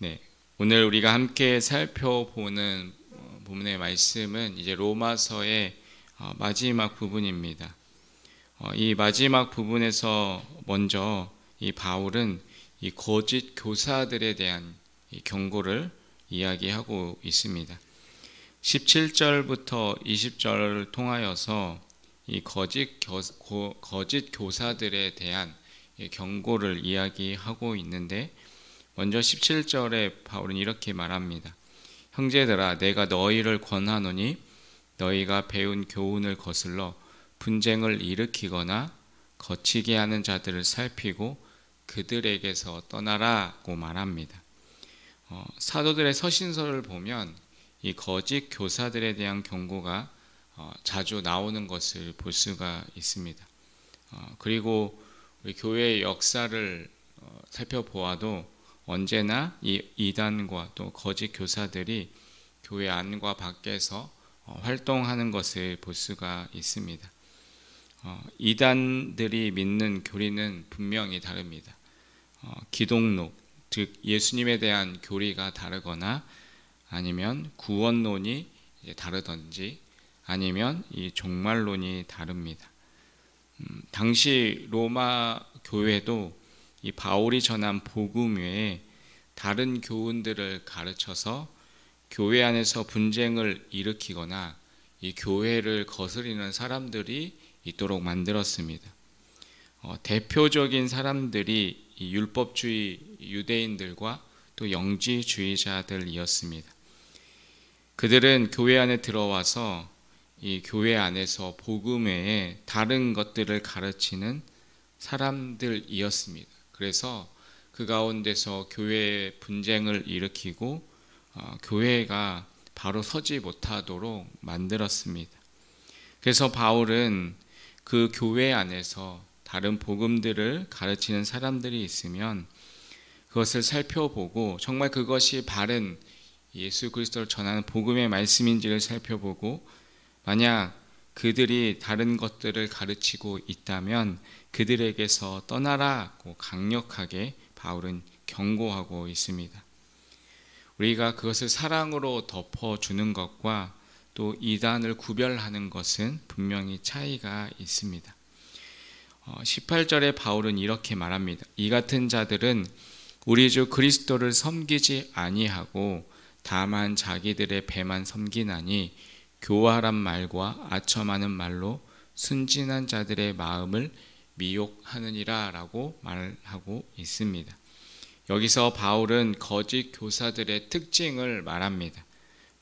네, 오늘 우리가 함께 살펴보는 본문의 말씀은 이제 로마서의 마지막 부분입니다. 이 마지막 부분에서 먼저 이 바울은 이 거짓 교사들에 대한 이 경고를 이야기하고 있습니다. 17절부터 20절을 통하여서 이 거짓 교사들에 대한 경고를 이야기하고 있는데, 먼저 17절에 바울은 이렇게 말합니다. 형제들아, 내가 너희를 권하노니 너희가 배운 교훈을 거슬러 분쟁을 일으키거나 거치게 하는 자들을 살피고 그들에게서 떠나라고 말합니다. 사도들의 서신서를 보면 이 거짓 교사들에 대한 경고가 자주 나오는 것을 볼 수가 있습니다. 그리고 우리 교회의 역사를 살펴보아도 언제나 이 이단과 또 거짓 교사들이 교회 안과 밖에서 활동하는 것을 볼 수가 있습니다. 이단들이 믿는 교리는 분명히 다릅니다. 기독론, 즉 예수님에 대한 교리가 다르거나 아니면 구원론이 다르든지 아니면 이 종말론이 다릅니다. 당시 로마 교회도 이 바울이 전한 복음 외에 다른 교훈들을 가르쳐서 교회 안에서 분쟁을 일으키거나 이 교회를 거스리는 사람들이 있도록 만들었습니다. 대표적인 사람들이 이 율법주의 유대인들과 또 영지주의자들이었습니다. 그들은 교회 안에 들어와서 이 교회 안에서 복음 외에 다른 것들을 가르치는 사람들이었습니다. 그래서 그 가운데서 교회의 분쟁을 일으키고 교회가 바로 서지 못하도록 만들었습니다. 그래서 바울은 그 교회 안에서 다른 복음들을 가르치는 사람들이 있으면 그것을 살펴보고 정말 그것이 바른 예수 그리스도를 전하는 복음의 말씀인지를 살펴보고, 만약 그들이 다른 것들을 가르치고 있다면 그들에게서 떠나라고 강력하게 바울은 경고하고 있습니다. 우리가 그것을 사랑으로 덮어주는 것과 또 이단을 구별하는 것은 분명히 차이가 있습니다. 18절에 바울은 이렇게 말합니다. 이 같은 자들은 우리 주 그리스도를 섬기지 아니하고 다만 자기들의 배만 섬기나니 교활한 말과 아첨하는 말로 순진한 자들의 마음을 미혹하느니라 라고 말하고 있습니다. 여기서 바울은 거짓 교사들의 특징을 말합니다.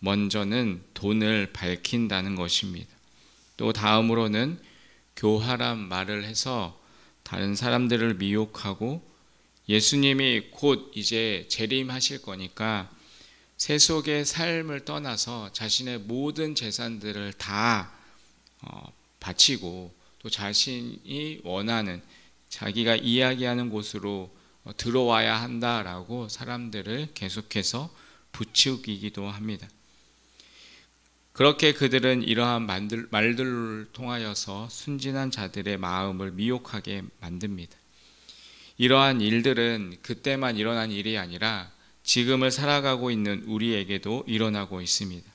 먼저는 돈을 밝힌다는 것입니다. 또 다음으로는 교활한 말을 해서 다른 사람들을 미혹하고, 예수님이 곧 이제 재림하실 거니까 세속의 삶을 떠나서 자신의 모든 재산들을 다 바치고 또 자신이 원하는 자기가 이야기하는 곳으로 들어와야 한다라고 사람들을 계속해서 부추기기도 합니다. 그렇게 그들은 이러한 말들을 통하여서 순진한 자들의 마음을 미혹하게 만듭니다. 이러한 일들은 그때만 일어난 일이 아니라 지금을 살아가고 있는 우리에게도 일어나고 있습니다.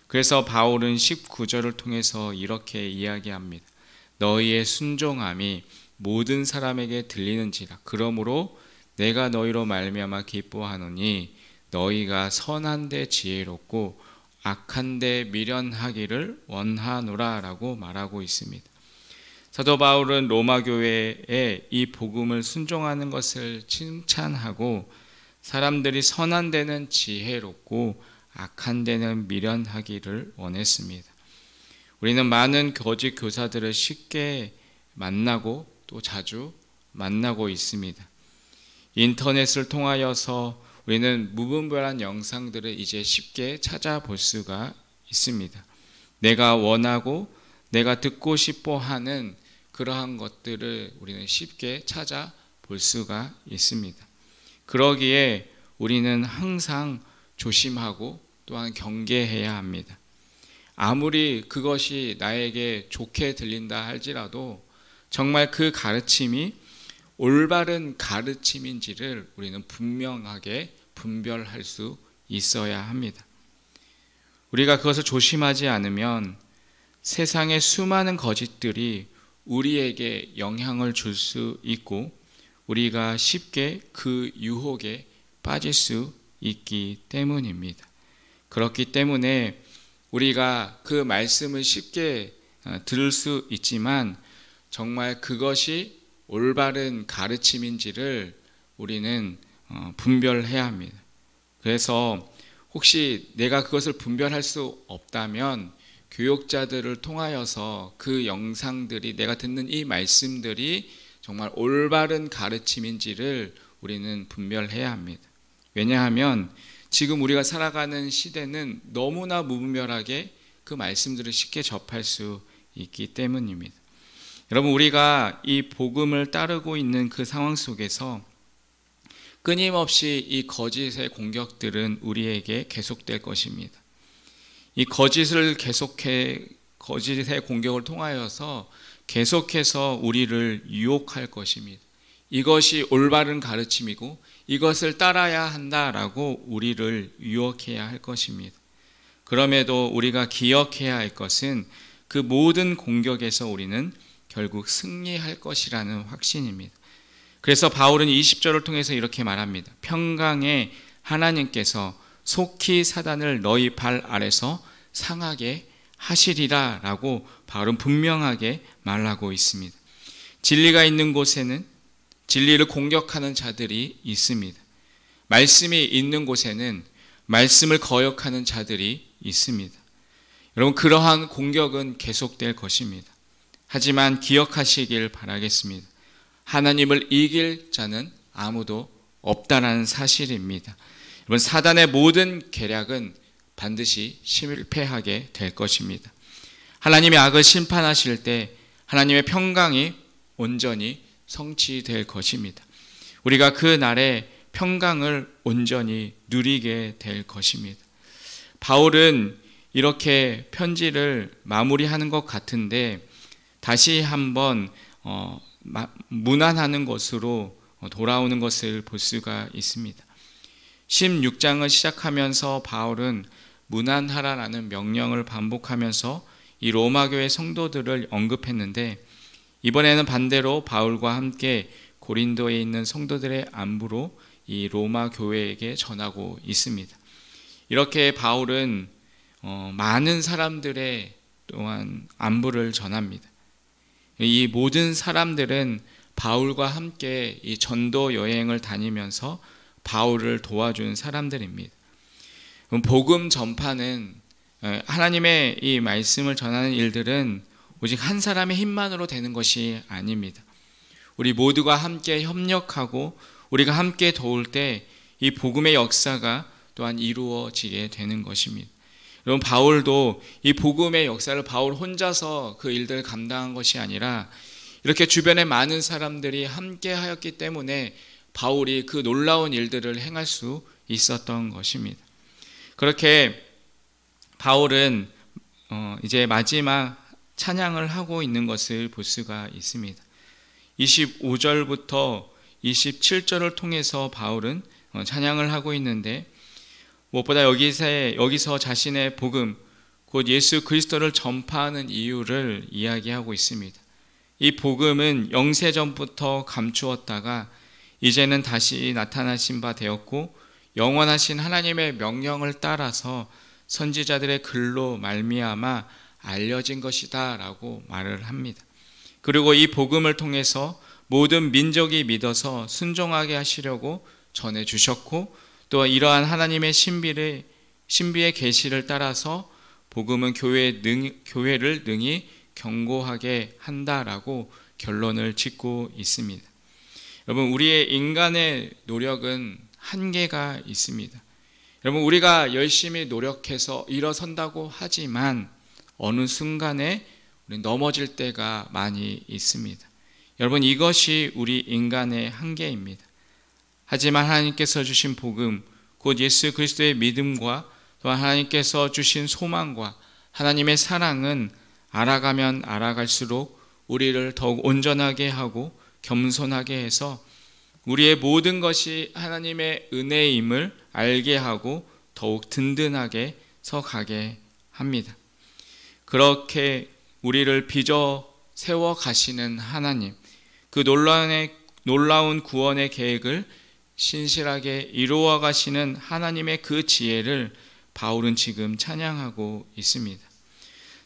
그래서 바울은 19절을 통해서 이렇게 이야기합니다. 너희의 순종함이 모든 사람에게 들리는지라. 그러므로 내가 너희로 말미암아 기뻐하노니 너희가 선한데 지혜롭고 악한데 미련하기를 원하노라 라고 말하고 있습니다. 사도 바울은 로마 교회에 이 복음을 순종하는 것을 칭찬하고, 사람들이 선한 데는 지혜롭고 악한 데는 미련하기를 원했습니다. 우리는 많은 거짓 교사들을 쉽게 만나고 또 자주 만나고 있습니다. 인터넷을 통하여서 우리는 무분별한 영상들을 이제 쉽게 찾아볼 수가 있습니다. 내가 원하고 내가 듣고 싶어 하는 그러한 것들을 우리는 쉽게 찾아볼 수가 있습니다. 그러기에 우리는 항상 조심하고 또한 경계해야 합니다. 아무리 그것이 나에게 좋게 들린다 할지라도 정말 그 가르침이 올바른 가르침인지를 우리는 분명하게 분별할 수 있어야 합니다. 우리가 그것을 조심하지 않으면 세상의 수많은 거짓들이 우리에게 영향을 줄 수 있고 우리가 쉽게 그 유혹에 빠질 수 있기 때문입니다. 그렇기 때문에 우리가 그 말씀을 쉽게 들을 수 있지만 정말 그것이 올바른 가르침인지를 우리는 분별해야 합니다. 그래서 혹시 내가 그것을 분별할 수 없다면 교육자들을 통하여서 그 영상들이 내가 듣는 이 말씀들이 정말 올바른 가르침인지를 우리는 분별해야 합니다. 왜냐하면 지금 우리가 살아가는 시대는 너무나 무분별하게 그 말씀들을 쉽게 접할 수 있기 때문입니다. 여러분, 우리가 이 복음을 따르고 있는 그 상황 속에서 끊임없이 이 거짓의 공격들은 우리에게 계속될 것입니다. 이 거짓의 공격을 통하여서 계속해서 우리를 유혹할 것입니다. 이것이 올바른 가르침이고 이것을 따라야 한다라고 우리를 유혹해야 할 것입니다. 그럼에도 우리가 기억해야 할 것은 그 모든 공격에서 우리는 결국 승리할 것이라는 확신입니다. 그래서 바울은 20절을 통해서 이렇게 말합니다. 평강에 하나님께서 속히 사단을 너희 발 아래서 상하게 하시리라 라고 바울은 분명하게 말하고 있습니다. 진리가 있는 곳에는 진리를 공격하는 자들이 있습니다. 말씀이 있는 곳에는 말씀을 거역하는 자들이 있습니다. 여러분, 그러한 공격은 계속될 것입니다. 하지만 기억하시길 바라겠습니다. 하나님을 이길 자는 아무도 없다라는 사실입니다. 여러분, 사단의 모든 계략은 반드시 실패하게 될 것입니다. 하나님의 악을 심판하실 때 하나님의 평강이 온전히 성취될 것입니다. 우리가 그 날에 평강을 온전히 누리게 될 것입니다. 바울은 이렇게 편지를 마무리하는 것 같은데 다시 한번 문안하는 것으로 돌아오는 것을 볼 수가 있습니다. 16장을 시작하면서 바울은 문안하라라는 명령을 반복하면서 이 로마교회 성도들을 언급했는데 이번에는 반대로 바울과 함께 고린도에 있는 성도들의 안부로 이 로마 교회에게 전하고 있습니다. 이렇게 바울은 많은 사람들의 또한 안부를 전합니다. 이 모든 사람들은 바울과 함께 이 전도 여행을 다니면서 바울을 도와준 사람들입니다. 복음 전파는 하나님의 이 말씀을 전하는 일들은 오직 한 사람의 힘만으로 되는 것이 아닙니다. 우리 모두가 함께 협력하고 우리가 함께 도울 때 이 복음의 역사가 또한 이루어지게 되는 것입니다. 여러분, 바울도 이 복음의 역사를 바울 혼자서 그 일들을 감당한 것이 아니라 이렇게 주변에 많은 사람들이 함께 하였기 때문에 바울이 그 놀라운 일들을 행할 수 있었던 것입니다. 그렇게 바울은 이제 마지막 찬양을 하고 있는 것을 볼 수가 있습니다. 25절부터 27절을 통해서 바울은 찬양을 하고 있는데 무엇보다 여기서 자신의 복음, 곧 예수 그리스도를 전파하는 이유를 이야기하고 있습니다. 이 복음은 영세전부터 감추었다가 이제는 다시 나타나신 바 되었고 영원하신 하나님의 명령을 따라서 선지자들의 글로 말미암아 알려진 것이다 라고 말을 합니다. 그리고 이 복음을 통해서 모든 민족이 믿어서 순종하게 하시려고 전해주셨고 또 이러한 하나님의 신비의 계시를 따라서 복음은 교회를 능히 견고하게 한다라고 결론을 짓고 있습니다. 여러분, 우리의 인간의 노력은 한계가 있습니다. 여러분, 우리가 열심히 노력해서 일어선다고 하지만 어느 순간에 우리는 넘어질 때가 많이 있습니다. 여러분, 이것이 우리 인간의 한계입니다. 하지만 하나님께서 주신 복음, 곧 예수 그리스도의 믿음과 또한 하나님께서 주신 소망과 하나님의 사랑은 알아가면 알아갈수록 우리를 더욱 온전하게 하고 겸손하게 해서 우리의 모든 것이 하나님의 은혜임을 알게 하고 더욱 든든하게 서가게 합니다. 그렇게 우리를 빚어 세워 가시는 하나님, 그 놀라운 구원의 계획을 신실하게 이루어 가시는 하나님의 그 지혜를 바울은 지금 찬양하고 있습니다.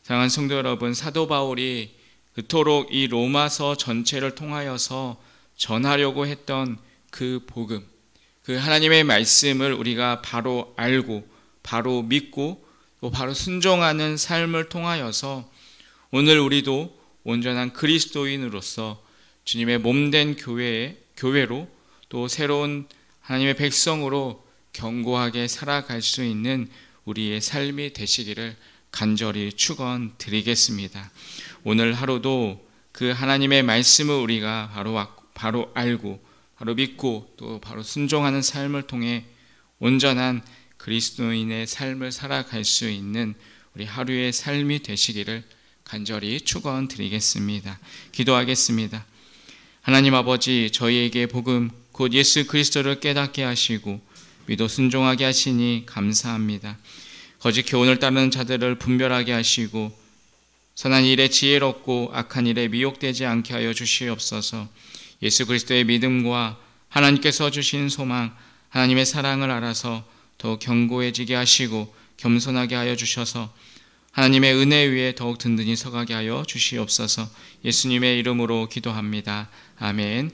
사랑하는 성도 여러분, 사도 바울이 그토록 이 로마서 전체를 통하여서 전하려고 했던 그 복음, 그 하나님의 말씀을 우리가 바로 알고 바로 믿고 또 바로 순종하는 삶을 통하여서 오늘 우리도 온전한 그리스도인으로서 주님의 몸된 교회로 또 새로운 하나님의 백성으로 견고하게 살아갈 수 있는 우리의 삶이 되시기를 간절히 축원드리겠습니다. 오늘 하루도 그 하나님의 말씀을 우리가 바로 알고 바로 믿고 또 바로 순종하는 삶을 통해 온전한 그리스도인의 삶을 살아갈 수 있는 우리 하루의 삶이 되시기를 간절히 축원드리겠습니다. 기도하겠습니다. 하나님 아버지, 저희에게 복음 곧 예수 그리스도를 깨닫게 하시고 믿어 순종하게 하시니 감사합니다. 거짓 교훈을 따르는 자들을 분별하게 하시고 선한 일에 지혜롭고 악한 일에 미혹되지 않게 하여 주시옵소서. 예수 그리스도의 믿음과 하나님께서 주신 소망, 하나님의 사랑을 알아서 더 견고해지게 하시고 겸손하게 하여 주셔서 하나님의 은혜 위에 더욱 든든히 서가게 하여 주시옵소서. 예수님의 이름으로 기도합니다. 아멘.